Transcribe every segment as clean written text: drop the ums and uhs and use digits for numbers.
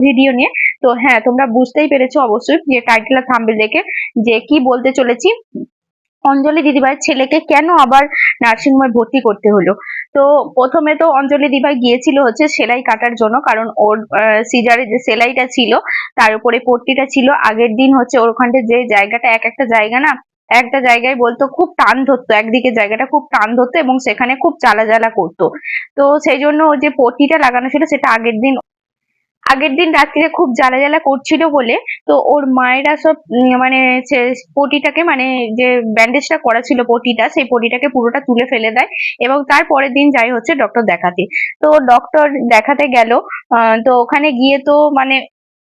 Video নিয়ে। তো হ্যাঁ, তোমরা বুঝতেই পেরেছো অবশ্যই যে টাইটেল আর থাম্বনেল দেখে যে কি বলতে চলেছি। অঞ্জলি দিদিভাইয়ের ছেলেকে কেন আবার নার্সিং হোমে ভর্তি করতে হলো? তো প্রথমে তো অঞ্জলি দিদিভাই গিয়েছিল হচ্ছে সেলাই কাটার জন্য, কারণ ওর সিজারে যে সেলাইটা ছিল তার উপরে পট্টিটা ছিল। আগের দিন হচ্ছে ওখানটা যে জায়গাটা, এক একটা জায়গা না, একটা জায়গায় বলতো খুব টান ধরতো, একদিকে জায়গাটা খুব টান ধরতো এবং সেখানে খুব জ্বালা জ্বালা করতো। তো সেই জন্য ওই যে পট্টিটা লাগানো ছিল সেটা আগের দিন রাত্রিরে খুব জ্বালা জ্বালা করছিল বলে, তো ওর মায়েরা সব মানে পটিটাকে, মানে যে ব্যান্ডেজটা করা ছিল পটিটা, সেই পটিটাকে পুরোটা তুলে ফেলে দেয় এবং তার পরের দিন যাই হচ্ছে ডক্টর দেখাতে। তো ডক্টর দেখাতে গেল, তো ওখানে গিয়ে তো মানে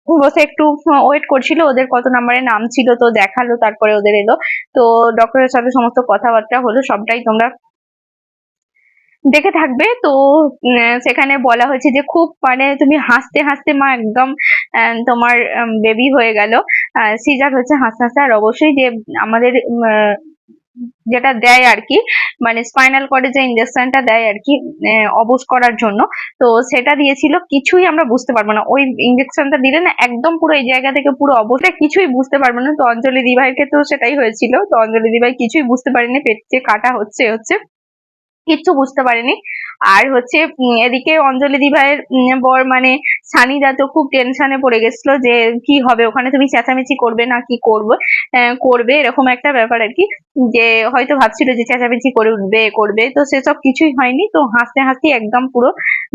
বসে একটু ওয়েট করছিল, ওদের কত নাম্বারে নাম ছিল, তো দেখালো, তারপরে ওদের এলো। তো ডক্টরের সাথে সমস্ত কথাবার্তা হলো, সবটাই তোমরা দেখে থাকবে। তো সেখানে বলা হয়েছে যে খুব মানে তুমি হাসতে হাসতে মা একদম তোমার বেবি হয়ে গেল, সিজার হচ্ছে হাসতে হাসতে। আর অবশ্যই যে আমাদের যেটা দেয় আর কি, মানে স্পাইনাল কর্ডে যে ইনজেকশনটা দেয় আর কি অবশ করার জন্য, তো সেটা দিয়েছিল। কিছুই আমরা বুঝতে পারবো না, ওই ইনজেকশনটা দিলে না একদম পুরো এই জায়গা থেকে পুরো অবস্থা কিছুই বুঝতে পারবো না। তো অঞ্জলি দিভাইয়ের ক্ষেত্রেও সেটাই হয়েছিল। তো অঞ্জলি দিভাই কিছুই বুঝতে পারেনি, পেট যে কাটা হচ্ছে হচ্ছে কিচ্ছু বুঝতে পারেনি। আর হচ্ছে এদিকে অঞ্জলি দিভাইয়ের বর মানে সানিদা তো খুব টেনশনে পড়ে গেছিল যে কি হবে ওখানে, তুমি চেঁচামেচি করবে না কি করবে, করবে এরকম একটা ব্যাপার আর কি, যে হয়তো ভাবছিল যে চেঁচামেচি করে উঠবে করবে, তো সেসব কিছুই হয়নি। তো হাসতে হাসতে একদম পুরো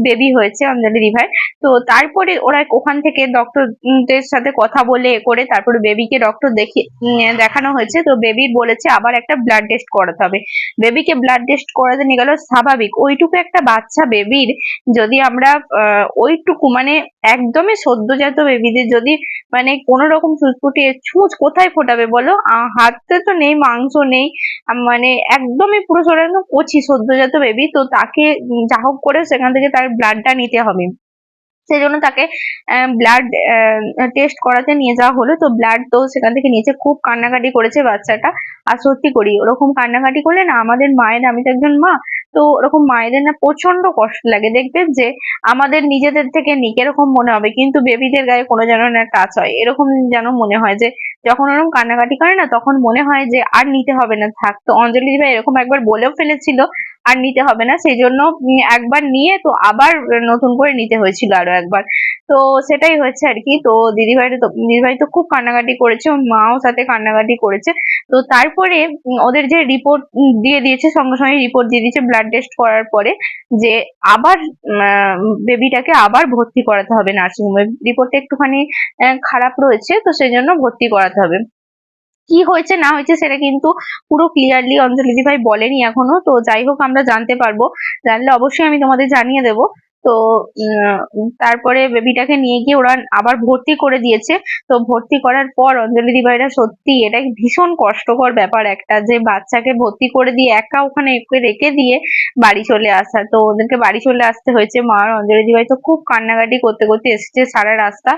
বেবি হয়েছে অঞ্জলি দিভাই। তো তারপরে ওরা ওখান থেকে ডক্টরদের সাথে কথা বলে করে তারপরে বেবিকে ডক্টর দেখানো হয়েছে। তো বেবির বলেছে আবার একটা ব্লাড টেস্ট করাতে হবে। বেবিকে ব্লাড টেস্ট করাতে নিয়ে গেল, স্বাভাবিক ওইটুকু একটা বাচ্চা বেবির যদি আমরা ওইটুকু মানে একদমই সদ্যজাত বেবিদের যদি মানে কোন রকম ফুটফুটিয়ে ছুঁচ কোথায় ফোটাবে বলো, হাতে তো নেই, মাংস নেই, মানে একদমই পুরো শরীর একদম কচি সদ্যজাত বেবি। তো তাকে যা হোক করে সেখান থেকে তার ব্লাডটা নিতে হবে, সেজন্য তাকে ব্লাড টেস্ট করাতে নিয়ে যাওয়া হলো। তো ব্লাড তো সেখান থেকে নিয়েছে, খুব কান্নাকাটি করেছে বাচ্চাটা। আর সত্যি করি ওরকম কান্নাকাটি করলে না আমাদের মায়ের, আমি তো একজন মা, তো ওরকম মায়েদের না প্রচন্ড কষ্ট লাগে। দেখবেন যে আমাদের নিজেদের থেকে নিক এরকম মনে হবে, কিন্তু বেবিদের গায়ে কোনো যেন না টাচ হয় এরকম যেন মনে হয়, যে যখন ওরকম কান্নাকাটি করে না তখন মনে হয় যে আর নিতে হবে না, থাক। তো অঞ্জলি দিভাই এরকম একবার বলেও ফেলেছিল আর নিতে হবে না, সেই জন্য একবার নিয়ে তো আবার নতুন করে নিতে হয়েছিল আরো একবার। তো সেটাই হয়েছে আর কি। তো দিদিভাই তো খুব কান্নাকাটি করেছে, ওর মাও সাথে কান্নাকাটি করেছে। তো তারপরে ওদের যে রিপোর্ট দিয়ে দিয়েছে, সঙ্গে সঙ্গে রিপোর্ট দিয়ে দিয়েছে ব্লাড টেস্ট করার পরে, যে আবার বেবিটাকে আবার ভর্তি করাতে হবে নার্সিং হোমে। রিপোর্টটা একটুখানি খারাপ রয়েছে, তো সেই জন্য ভর্তি করাতে হবে। কি হয়েছে না হয়েছে সেটা কিন্তু পুরো ক্লিয়ারলি অঞ্জলি দিভাই বলেনি এখনো। তো যাই হোক আমরা জানতে পারবো, জানলে অবশ্যই আমি তোমাদের জানিয়ে দেবো। তো তারপরে বেবিটাকে নিয়ে গিয়ে ওরা আবার ভর্তি করে দিয়েছে। তো ভর্তি করার পর অঞ্জলি দিভাইরা সত্যি এটা ভীষণ কষ্টকর ব্যাপার একটা, যে বাচ্চাকে ভর্তি করে দিয়ে একা ওখানে রেখে দিয়ে বাড়ি চলে আসা। তো ওদেরকে বাড়ি চলে আসতে হয়েছে, মা আর অঞ্জলি দিভাই তো খুব কান্নাকাটি করতে করতে এসেছে সারা রাস্তা।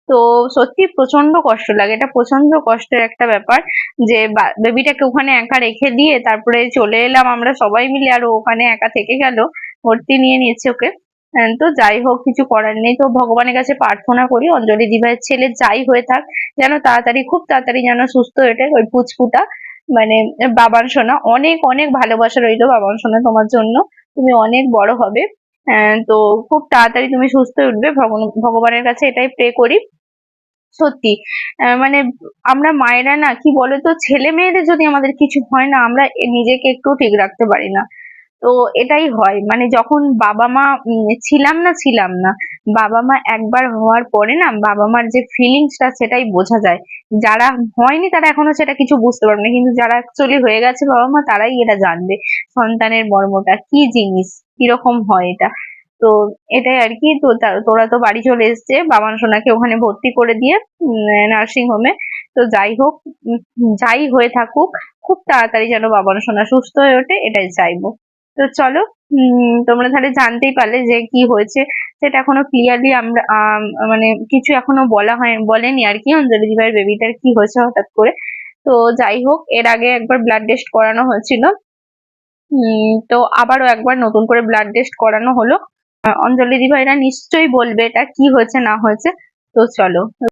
তো সত্যি প্রচন্ড কষ্ট লাগে, এটা প্রচন্ড কষ্টের একটা ব্যাপার যে বেবিটাকে ওখানে একা রেখে দিয়ে তারপরে চলে এলাম আমরা সবাই মিলে, আর ও ওখানে একা থেকে গেল, ভর্তি নিয়ে নিয়েছে ওকে। তো যাই হোক কিছু করার নেই। তো ভগবানের কাছে প্রার্থনা করি অঞ্জলি দিভাইয়ের ছেলে যাই হয়ে থাক যেন তাড়াতাড়ি, খুব তাড়াতাড়ি যেন সুস্থ হয়ে ওঠে ওই পুচকুটা, মানে বাবান সোনা। অনেক অনেক ভালোবাসা রইলো বাবান সোনা তোমার জন্য, তুমি অনেক বড় হবে। তো খুব তাড়াতাড়ি তুমি সুস্থ হয়ে উঠবে, ভগবানের কাছে এটাই প্রে করি। সত্যি মানে আমরা মায়েরা না কি বলতো, ছেলে মেয়েদের যদি আমাদের কিছু হয় না, আমরা নিজেকে একটু ঠিক রাখতে পারি না। তো এটাই হয়, মানে যখন বাবা মা ছিলাম না, বাবা মা একবার হওয়ার পরে না বাবা মার যে ফিলিংসটা সেটাই বোঝা যায়। যারা হয়নি তারা এখনো সেটা কিছু বুঝতে পারবে না, কিন্তু যারা অ্যাকচুয়ালি হয়ে গেছে বাবা মা তারাই এটা জানবে সন্তানের মর্মটা কি জিনিস, কিরকম হয় এটা। তো এটাই আর কি। তো তোরা তো বাড়ি চলে এসছে বাবান সোনাকে ওখানে ভর্তি করে দিয়ে নার্সিং হোমে। তো যাই হোক, যাই হয়ে থাকুক, খুব তাড়াতাড়ি যেন বাবান সোনা সুস্থ হয়ে ওঠে এটাই চাইবো। তো চলো, তোমরা তাহলে জানতেই পারলে যে কি হয়েছে। সেটা এখনো ক্লিয়ারলি আমরা মানে কিছু এখনো বলেনি আর কি অঞ্জলি দিভাইয়ের বেবিটার কি হয়েছে হঠাৎ করে। তো যাই হোক, এর আগে একবার ব্লাড টেস্ট করানো হয়েছিল, তো আবারও একবার নতুন করে ব্লাড টেস্ট করানো হলো। অঞ্জলি দিভাইরা নিশ্চয়ই বলবে এটা কি হয়েছে না হয়েছে। তো চলো।